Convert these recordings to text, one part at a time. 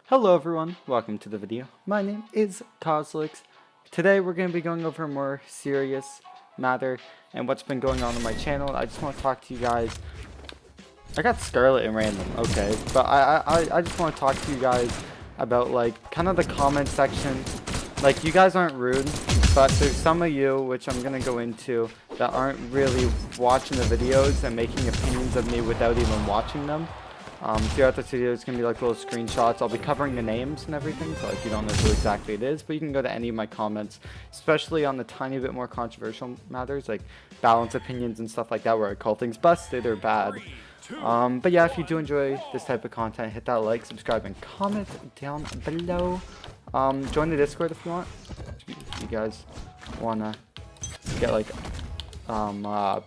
Hello everyone, welcome to the video. My name is Cosolix. Today we're going to be going over a more serious matter and what's been going on my channel. I just want to talk to you guys. I got Scarlet in random, okay, but I just want to talk to you guys about like kind of the comment section. Like, you guys aren't rude, but there's some of you, which I'm going to go into, that aren't really watching the videos and making opinions of me without even watching them. Throughout this video, it's going to be like little screenshots. I'll be covering the names and everything, so like you don't know who exactly it is, but you can go to any of my comments, especially on the tiny bit more controversial matters, like balance opinions and stuff like that, where I call things busted or bad. But yeah, if you do enjoy this type of content, hit that like, subscribe, and comment down below. Join the Discord if you want. You guys want to get like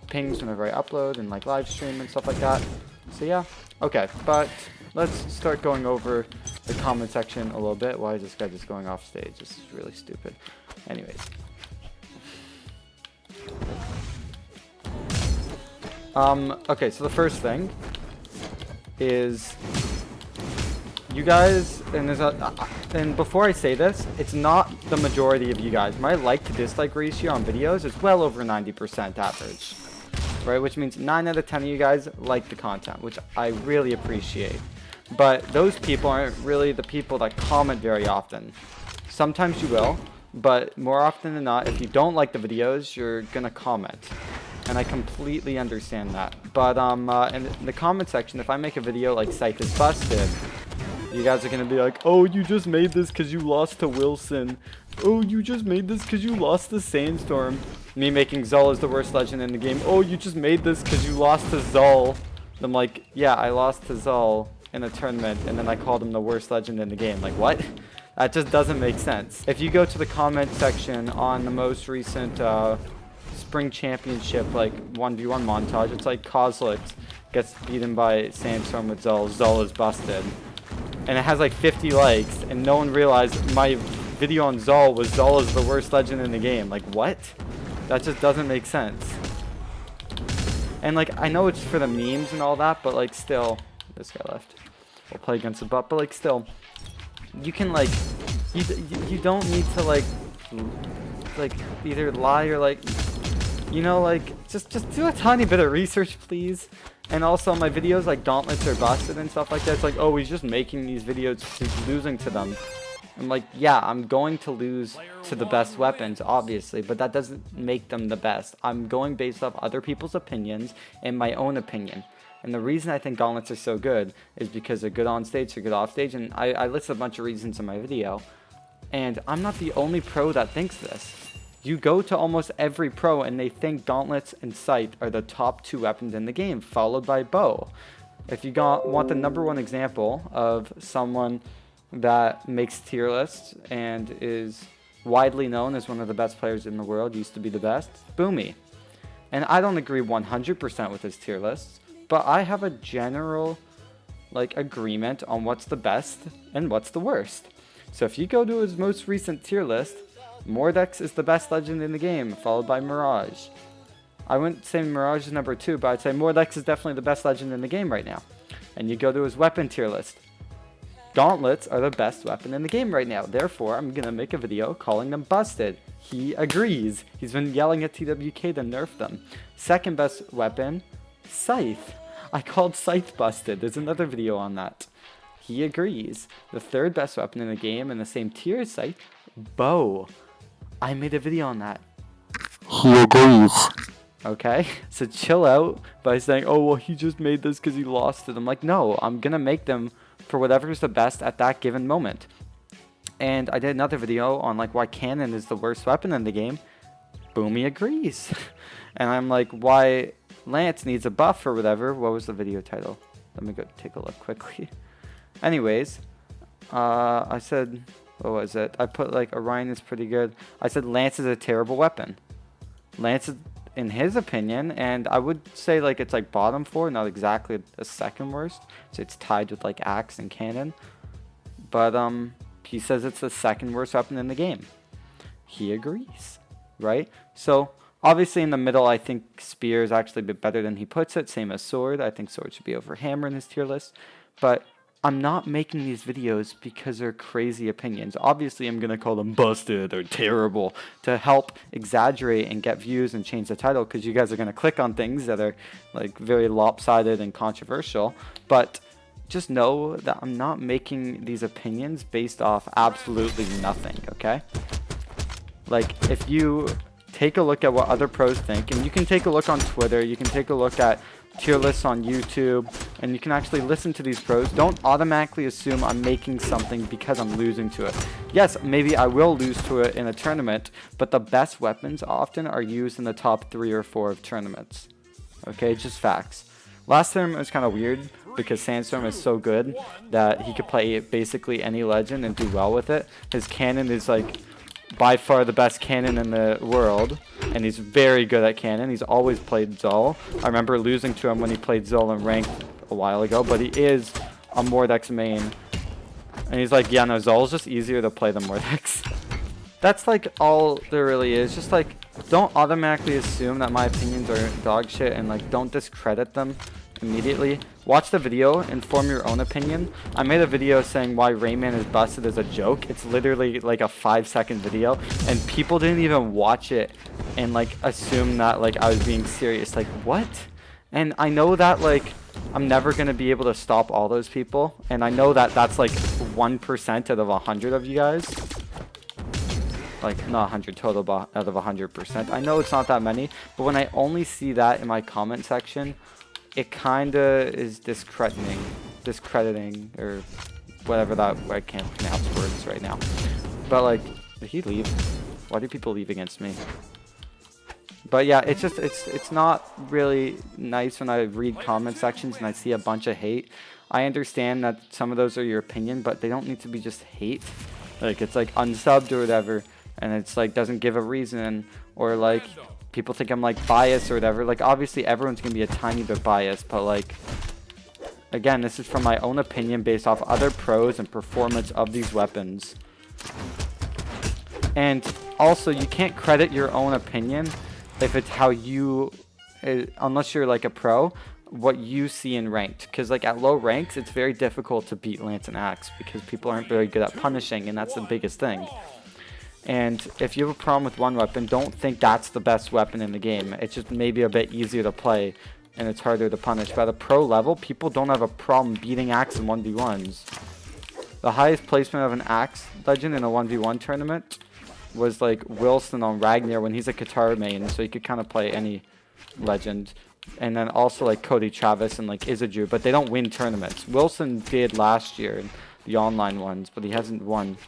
pings whenever I upload and like live stream and stuff like that. So yeah, okay, but let's start going over the comment section a little bit. Why is this guy just going off stage? This is really stupid. Anyways. Okay, so the first thing is you guys, and before I say this, it's not the majority of you guys. My like to dislike ratio on videos is well over 90% average. Right, which means 9 out of 10 of you guys like the content, which I really appreciate. But those people aren't really the people that comment very often. Sometimes you will, but more often than not, if you don't like the videos, you're gonna comment. And I completely understand that. But in the comment section, if I make a video like Scythe is busted, you guys are gonna be like, oh, you just made this because you lost to Wilson. Oh, you just made this because you lost to Sandstorm. Me making Zul is the worst legend in the game. Oh, you just made this because you lost to Zul. I'm like, yeah, I lost to Zul in a tournament, and then I called him the worst legend in the game. Like, what? That just doesn't make sense. If you go to the comment section on the most recent Spring Championship, like 1v1 montage, it's like Cosolix gets beaten by Sandstorm with Zul. Zul is busted. And it has like 50 likes, and no one realized my video on Zul was Zul is the worst legend in the game. Like, what? That just doesn't make sense. And like, I know it's for the memes and all that, but like still, this guy left. We'll play against the bot, but like still, you can like, you don't need to like either lie or like, you know, like just do a tiny bit of research, please. And also my videos like Gauntlets are busted and stuff like that. It's like, oh, he's just making these videos, he's losing to them. I'm like, yeah, I'm going to lose to the best weapons, obviously, but that doesn't make them the best. I'm going based off other people's opinions and my own opinion. And the reason I think Gauntlets are so good is because they're good on stage, they're good off stage, and I listed a bunch of reasons in my video. And I'm not the only pro that thinks this. You go to almost every pro and they think Gauntlets and Scythe are the top 2 weapons in the game, followed by Bow. If you want the #1 example of someone that makes tier lists and is widely known as one of the best players in the world, used to be the best, Boomy. And I don't agree 100% with his tier lists, but I have a general like agreement on what's the best and what's the worst. So if you go to his most recent tier list, Mordex is the best legend in the game, followed by Mirage. I wouldn't say Mirage is #2, but I'd say Mordex is definitely the best legend in the game right now. And you go to his weapon tier list, Gauntlets are the best weapon in the game right now. Therefore, I'm going to make a video calling them busted. He agrees. He's been yelling at TWK to nerf them. Second best weapon, Scythe. I called Scythe busted. There's another video on that. He agrees. The third best weapon in the game in the same tier as Scythe, Bow. I made a video on that. He agrees. Okay, so chill out by saying, oh, well, he just made this because he lost it. I'm like, no, I'm going to make them for whatever's the best at that given moment. And I did another video on like why Cannon is the worst weapon in the game. Boomy agrees. And I'm like, why Lance needs a buff or whatever. What was the video title? Let me go take a look quickly. Anyways, I said, what was it? I put like Orion is pretty good. I said Lance is a terrible weapon. Lance is, in his opinion, and I would say like it's like bottom 4, not exactly the second worst. So it's tied with like Axe and Cannon. But he says it's the second worst weapon in the game. He agrees, right? So obviously in the middle, I think Spear is actually a bit better than he puts it. Same as Sword. I think Sword should be over Hammer in his tier list. But I'm not making these videos because they're crazy opinions. Obviously, I'm going to call them busted or terrible to help exaggerate and get views and change the title, because you guys are going to click on things that are like very lopsided and controversial. But just know that I'm not making these opinions based off absolutely nothing, okay? Like, if you take a look at what other pros think, and you can take a look on Twitter, you can take a look at tier lists on YouTube, and you can actually listen to these pros. Don't automatically assume I'm making something because I'm losing to it. Yes, maybe I will lose to it in a tournament, but the best weapons often are used in the top 3 or 4 of tournaments. Okay, just facts. Last tournament was kind of weird because Sandstorm is so good that he could play basically any legend and do well with it. His cannon is like by far the best cannon in the world, and he's very good at cannon. He's always played Zol. I remember losing to him when he played Zol in ranked a while ago, but he is a Mordex main. And he's like, yeah, no, Zol's just easier to play than Mordex. That's like all there really is. Just like, don't automatically assume that my opinions are dog shit, and like don't discredit them immediately. Watch the video and form your own opinion. I made a video saying why Rayman is busted as a joke. It's literally like a 5-second video, and people didn't even watch it and like assume that like I was being serious. Like, what? And I know that like I'm never gonna be able to stop all those people, and I know that that's like 1% out of 100 of you guys. Like, not 100 total, but out of 100%. I know it's not that many, but when I only see that in my comment section, it kinda is discrediting, or whatever that, I can't pronounce words right now. But like, did he leave? Why do people leave against me? But yeah, it's just, it's not really nice when I read comment sections and I see a bunch of hate. I understand that some of those are your opinion, but they don't need to be just hate. Like, it's like unsubbed or whatever, and it's like doesn't give a reason, or like people think I'm like biased or whatever. Like, obviously everyone's gonna be a tiny bit biased, but like, again, this is from my own opinion based off other pros and performance of these weapons. And also, you can't credit your own opinion if it's how you, unless you're like a pro, what you see in ranked. Because like at low ranks, it's very difficult to beat Lance and Axe because people aren't very good at punishing, and that's the biggest thing. And if you have a problem with one weapon, don't think that's the best weapon in the game. It's just maybe a bit easier to play, and it's harder to punish. But at a pro level, people don't have a problem beating Axe in 1v1s. The highest placement of an Axe legend in a 1v1 tournament was like Wilson on Ragnar when he's a Qatar main, so he could kind of play any legend. And then also like Cody Travis and like Izadru, but they don't win tournaments. Wilson did last year in the online ones, but he hasn't won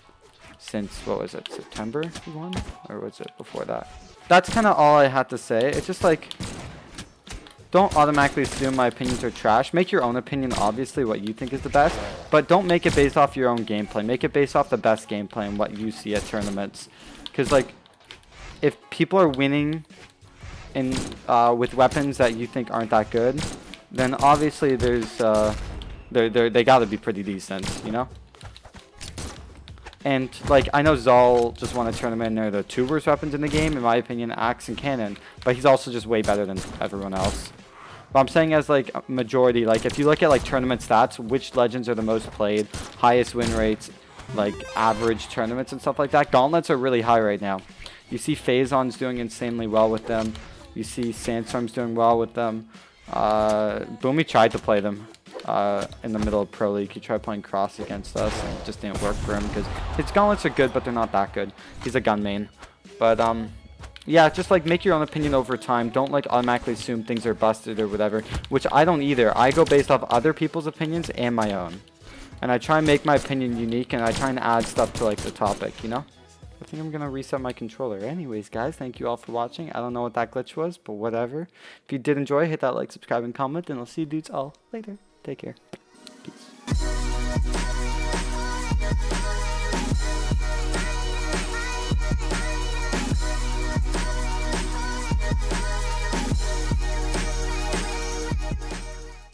since, what was it, September he won? Or was it before that? That's kind of all I had to say. It's just like, don't automatically assume my opinions are trash. Make your own opinion, obviously, what you think is the best, but don't make it based off your own gameplay. Make it based off the best gameplay and what you see at tournaments. Because like, if people are winning in with weapons that you think aren't that good, then obviously there's they gotta be pretty decent, you know? And like, I know Zal just won a tournament and they're the two worst weapons in the game, in my opinion, Axe and Cannon, but he's also just way better than everyone else. But I'm saying as like a majority, like if you look at like tournament stats, which legends are the most played, highest win rates, like average tournaments and stuff like that, gauntlets are really high right now. You see Phazon's doing insanely well with them. You see Sandstorm's doing well with them. Boomy tried to play them in the middle of Pro League. He tried playing Cross against us, and it just didn't work for him because his gauntlets are good, but they're not that good. He's a gun main. But yeah, just like make your own opinion over time. Don't like automatically assume things are busted or whatever, which I don't either. I go based off other people's opinions and my own. And I try and make my opinion unique, and I try and add stuff to like the topic, you know? I think I'm gonna reset my controller. Anyways, guys, thank you all for watching. I don't know what that glitch was, but whatever. If you did enjoy, hit that like, subscribe, and comment, and I'll see you dudes all later. Take care.